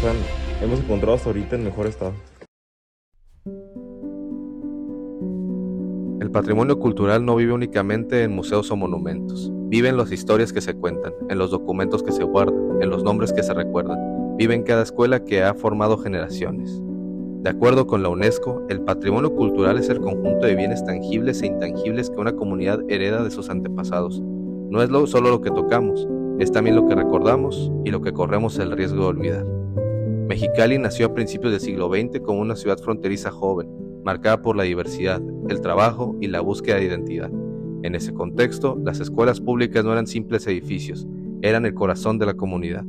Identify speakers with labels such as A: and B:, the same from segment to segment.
A: Susan, hemos encontrado hasta ahorita en mejor estado.
B: El patrimonio cultural no vive únicamente en museos o monumentos. Vive en las historias que se cuentan, en los documentos que se guardan, en los nombres que se recuerdan. Vive en cada escuela que ha formado generaciones. De acuerdo con la UNESCO, el patrimonio cultural es el conjunto de bienes tangibles e intangibles que una comunidad hereda de sus antepasados. No es solo lo que tocamos, es también lo que recordamos y lo que corremos el riesgo de olvidar. Mexicali nació a principios del siglo XX como una ciudad fronteriza joven, marcada por la diversidad, el trabajo y la búsqueda de identidad. En ese contexto, las escuelas públicas no eran simples edificios, eran el corazón de la comunidad.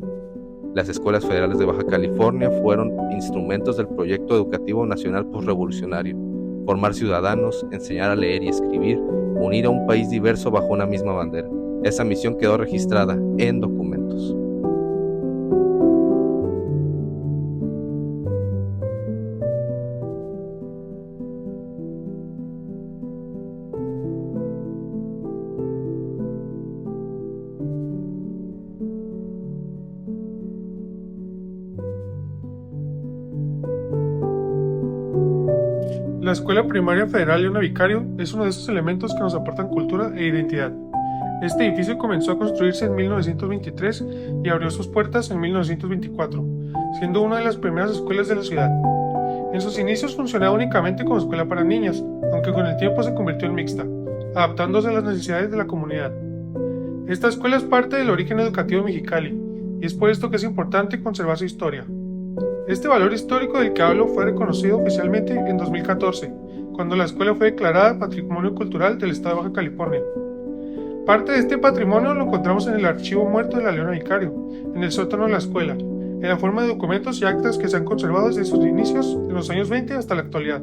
B: Las escuelas federales de Baja California fueron instrumentos del proyecto educativo nacional postrevolucionario: formar ciudadanos, enseñar a leer y escribir, unir a un país diverso bajo una misma bandera. Esa misión quedó registrada en documentos.
C: La Escuela Primaria Federal Leona Vicario es uno de esos elementos que nos aportan cultura e identidad. Este edificio comenzó a construirse en 1923 y abrió sus puertas en 1924, siendo una de las primeras escuelas de la ciudad. En sus inicios funcionaba únicamente como escuela para niñas, aunque con el tiempo se convirtió en mixta, adaptándose a las necesidades de la comunidad. Esta escuela es parte del origen educativo de Mexicali, y es por esto que es importante conservar su historia. Este valor histórico del que hablo fue reconocido oficialmente en 2014, cuando la escuela fue declarada Patrimonio Cultural del Estado de Baja California. Parte de este patrimonio lo encontramos en el archivo muerto de la Leona Vicario, en el sótano de la escuela, en la forma de documentos y actas que se han conservado desde sus inicios en los años 20 hasta la actualidad.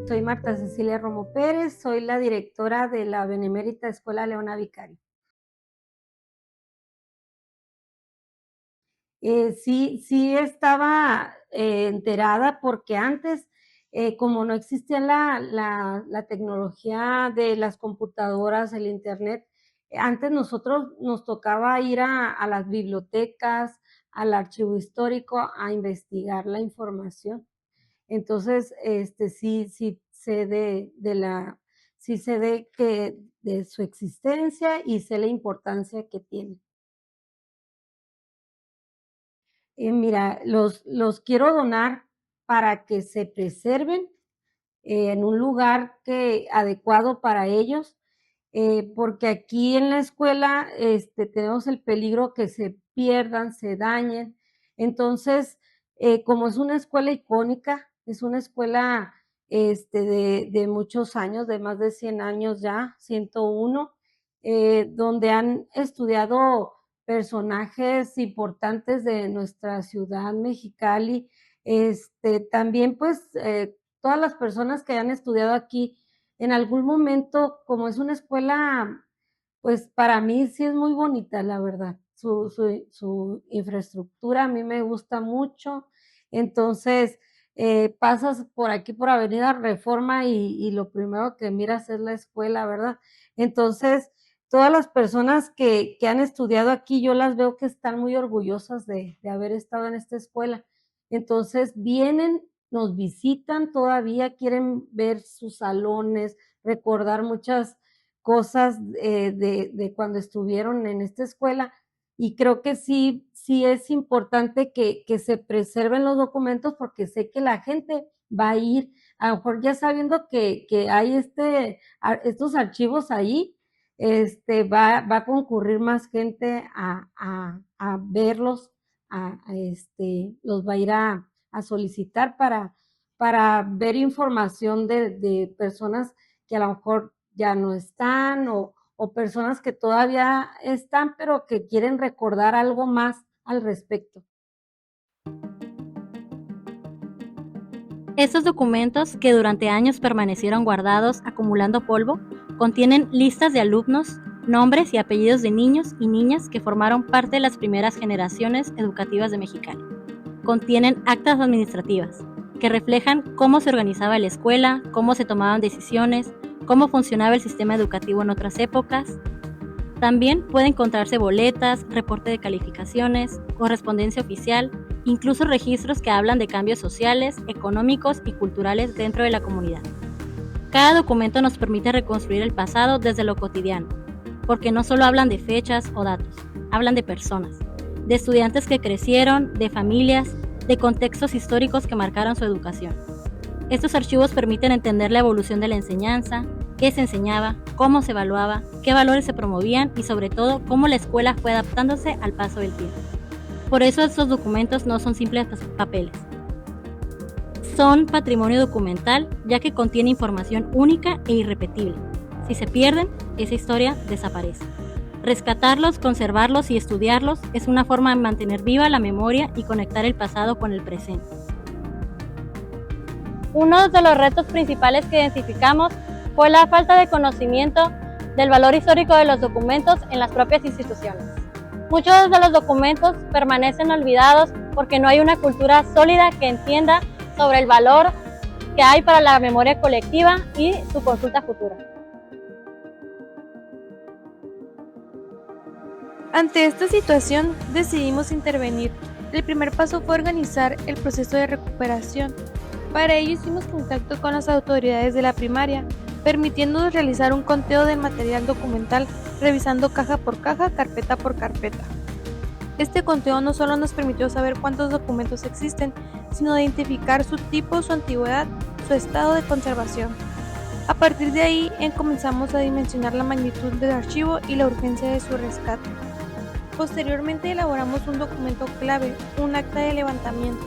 D: Soy Marta Cecilia Romo Pérez, soy la directora de la Benemérita Escuela Leona Vicario. Sí estaba enterada porque antes, como no existía la tecnología de las computadoras, el internet, antes nosotros nos tocaba ir a las bibliotecas, al archivo histórico a investigar la información. Entonces, sí sé de su existencia y sé la importancia que tiene. Mira, los quiero donar para que se preserven en un lugar adecuado para ellos, porque aquí en la escuela tenemos el peligro que se pierdan, se dañen. Entonces, como es una escuela icónica, es una escuela de muchos años, de más de 100 años ya, 101, donde han estudiado personajes importantes de nuestra ciudad, Mexicali. También, pues, todas las personas que han estudiado aquí, en algún momento, como es una escuela, pues para mí sí es muy bonita, la verdad. Su infraestructura a mí me gusta mucho. Entonces, pasas por aquí, por Avenida Reforma, y lo primero que miras es la escuela, ¿verdad? Entonces, todas las personas que han estudiado aquí, yo las veo que están muy orgullosas de haber estado en esta escuela. Entonces, vienen, nos visitan todavía, quieren ver sus salones, recordar muchas cosas de cuando estuvieron en esta escuela, y creo que sí es importante que se preserven los documentos, porque sé que la gente va a ir, a lo mejor ya sabiendo que hay estos archivos ahí, va a concurrir más gente a verlos, los va a ir a solicitar para ver información de personas que a lo mejor ya no están, o personas que todavía están, pero que quieren recordar algo más al respecto.
E: Estos documentos, que durante años permanecieron guardados acumulando polvo, contienen listas de alumnos, nombres y apellidos de niños y niñas que formaron parte de las primeras generaciones educativas de Mexicali. Contienen actas administrativas, que reflejan cómo se organizaba la escuela, cómo se tomaban decisiones, cómo funcionaba el sistema educativo en otras épocas. También puede encontrarse boletas, reporte de calificaciones, correspondencia oficial, incluso registros que hablan de cambios sociales, económicos y culturales dentro de la comunidad. Cada documento nos permite reconstruir el pasado desde lo cotidiano, porque no solo hablan de fechas o datos, hablan de personas, de estudiantes que crecieron, de familias, de contextos históricos que marcaron su educación. Estos archivos permiten entender la evolución de la enseñanza, qué se enseñaba, cómo se evaluaba, qué valores se promovían y sobre todo cómo la escuela fue adaptándose al paso del tiempo. Por eso estos documentos no son simples papeles. Son patrimonio documental ya que contiene información única e irrepetible. Si se pierden, esa historia desaparece. Rescatarlos, conservarlos y estudiarlos es una forma de mantener viva la memoria y conectar el pasado con el presente. Uno de los retos principales que identificamos fue la falta de conocimiento del valor histórico de los documentos en las propias instituciones. Muchos de los documentos permanecen olvidados porque no hay una cultura sólida que entienda sobre el valor que hay para la memoria colectiva y su consulta futura.
F: Ante esta situación, decidimos intervenir. El primer paso fue organizar el proceso de recuperación. Para ello hicimos contacto con las autoridades de la primaria, permitiéndonos realizar un conteo del material documental, revisando caja por caja, carpeta por carpeta. Este conteo no solo nos permitió saber cuántos documentos existen, sino identificar su tipo, su antigüedad, su estado de conservación. A partir de ahí, comenzamos a dimensionar la magnitud del archivo y la urgencia de su rescate. Posteriormente elaboramos un documento clave, un acta de levantamiento.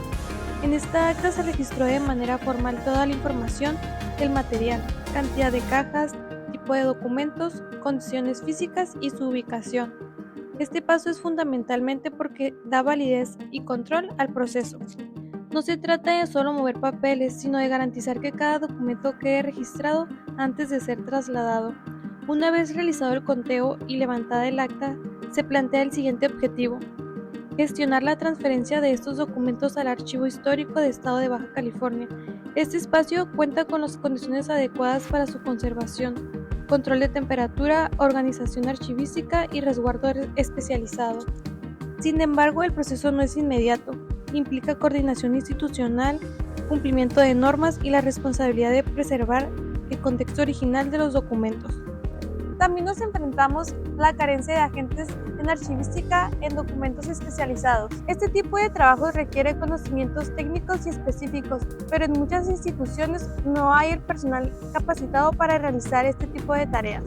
F: En esta acta se registró de manera formal toda la información del material, cantidad de cajas, tipo de documentos, condiciones físicas y su ubicación. Este paso es fundamentalmente porque da validez y control al proceso. No se trata de solo mover papeles, sino de garantizar que cada documento quede registrado antes de ser trasladado. Una vez realizado el conteo y levantada el acta, se plantea el siguiente objetivo: gestionar la transferencia de estos documentos al Archivo Histórico de Estado de Baja California. Este espacio cuenta con las condiciones adecuadas para su conservación, control de temperatura, organización archivística y resguardo especializado. Sin embargo, el proceso no es inmediato. Implica coordinación institucional, cumplimiento de normas y la responsabilidad de preservar el contexto original de los documentos. También nos enfrentamos a la carencia de agentes en archivística en documentos especializados. Este tipo de trabajo requiere conocimientos técnicos y específicos, pero en muchas instituciones no hay el personal capacitado para realizar este tipo de tareas.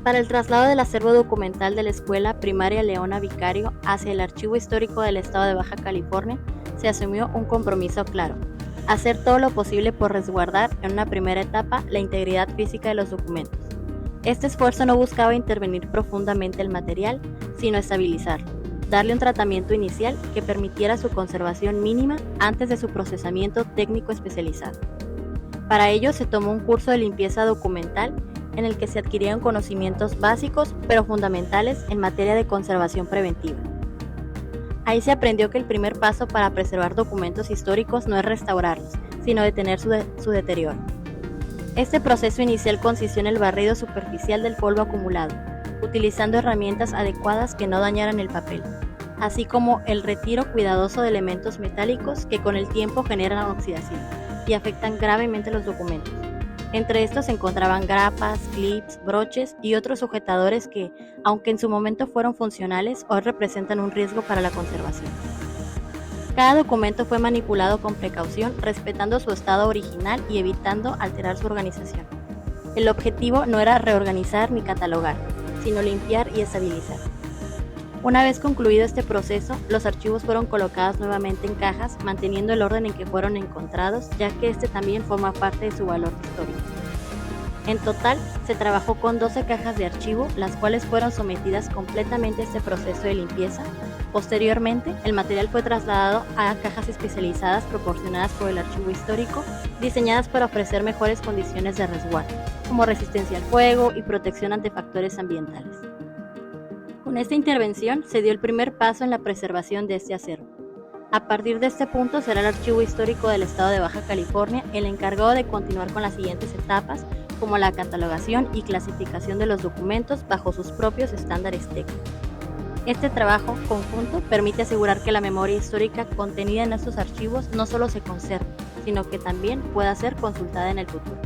E: Para el traslado del acervo documental de la Escuela Primaria Leona Vicario hacia el Archivo Histórico del Estado de Baja California, se asumió un compromiso claro: hacer todo lo posible por resguardar en una primera etapa la integridad física de los documentos. Este esfuerzo no buscaba intervenir profundamente el material, sino estabilizarlo, darle un tratamiento inicial que permitiera su conservación mínima antes de su procesamiento técnico especializado. Para ello se tomó un curso de limpieza documental en el que se adquirían conocimientos básicos pero fundamentales en materia de conservación preventiva. Ahí se aprendió que el primer paso para preservar documentos históricos no es restaurarlos, sino detener su deterioro. Este proceso inicial consistió en el barrido superficial del polvo acumulado, utilizando herramientas adecuadas que no dañaran el papel, así como el retiro cuidadoso de elementos metálicos que con el tiempo generan oxidación y afectan gravemente los documentos. Entre estos se encontraban grapas, clips, broches y otros sujetadores que, aunque en su momento fueron funcionales, hoy representan un riesgo para la conservación. Cada documento fue manipulado con precaución, respetando su estado original y evitando alterar su organización. El objetivo no era reorganizar ni catalogar, sino limpiar y estabilizar. Una vez concluido este proceso, los archivos fueron colocados nuevamente en cajas, manteniendo el orden en que fueron encontrados, ya que este también forma parte de su valor histórico. En total, se trabajó con 12 cajas de archivo, las cuales fueron sometidas completamente a este proceso de limpieza. Posteriormente, el material fue trasladado a cajas especializadas proporcionadas por el Archivo Histórico, diseñadas para ofrecer mejores condiciones de resguardo, como resistencia al fuego y protección ante factores ambientales. Con esta intervención se dio el primer paso en la preservación de este acervo. A partir de este punto será el Archivo Histórico del Estado de Baja California el encargado de continuar con las siguientes etapas, como la catalogación y clasificación de los documentos bajo sus propios estándares técnicos. Este trabajo conjunto permite asegurar que la memoria histórica contenida en estos archivos no solo se conserve, sino que también pueda ser consultada en el futuro.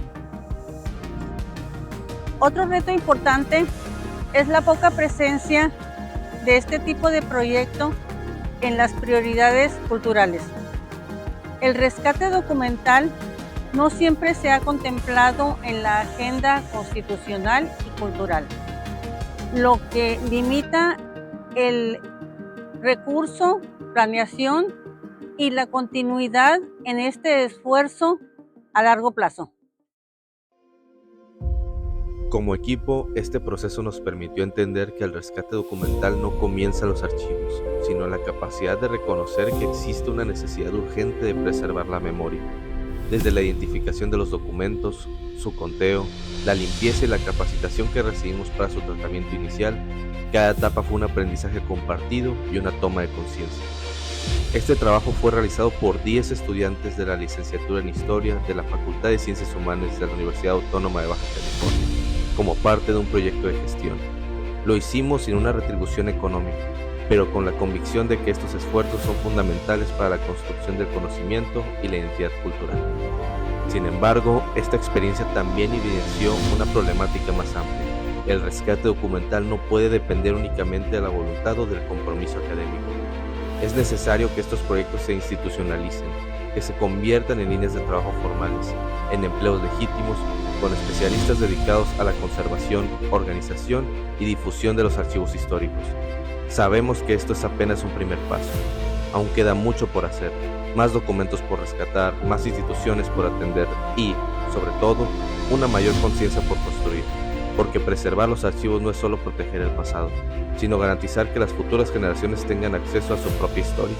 G: Otro reto importante es la poca presencia de este tipo de proyecto en las prioridades culturales. El rescate documental no siempre se ha contemplado en la agenda constitucional y cultural, lo que limita el recurso, planeación y la continuidad en este esfuerzo a largo plazo.
B: Como equipo, este proceso nos permitió entender que el rescate documental no comienza en los archivos, sino en la capacidad de reconocer que existe una necesidad urgente de preservar la memoria. Desde la identificación de los documentos, su conteo, la limpieza y la capacitación que recibimos para su tratamiento inicial, cada etapa fue un aprendizaje compartido y una toma de conciencia. Este trabajo fue realizado por 10 estudiantes de la licenciatura en Historia de la Facultad de Ciencias Humanas de la Universidad Autónoma de Baja California, como parte de un proyecto de gestión. Lo hicimos sin una retribución económica, pero con la convicción de que estos esfuerzos son fundamentales para la construcción del conocimiento y la identidad cultural. Sin embargo, esta experiencia también evidenció una problemática más amplia. El rescate documental no puede depender únicamente de la voluntad o del compromiso académico. Es necesario que estos proyectos se institucionalicen, que se conviertan en líneas de trabajo formales, en empleos legítimos, con especialistas dedicados a la conservación, organización y difusión de los archivos históricos. Sabemos que esto es apenas un primer paso. Aún queda mucho por hacer, más documentos por rescatar, más instituciones por atender y, sobre todo, una mayor conciencia por construir. Porque preservar los archivos no es solo proteger el pasado, sino garantizar que las futuras generaciones tengan acceso a su propia historia.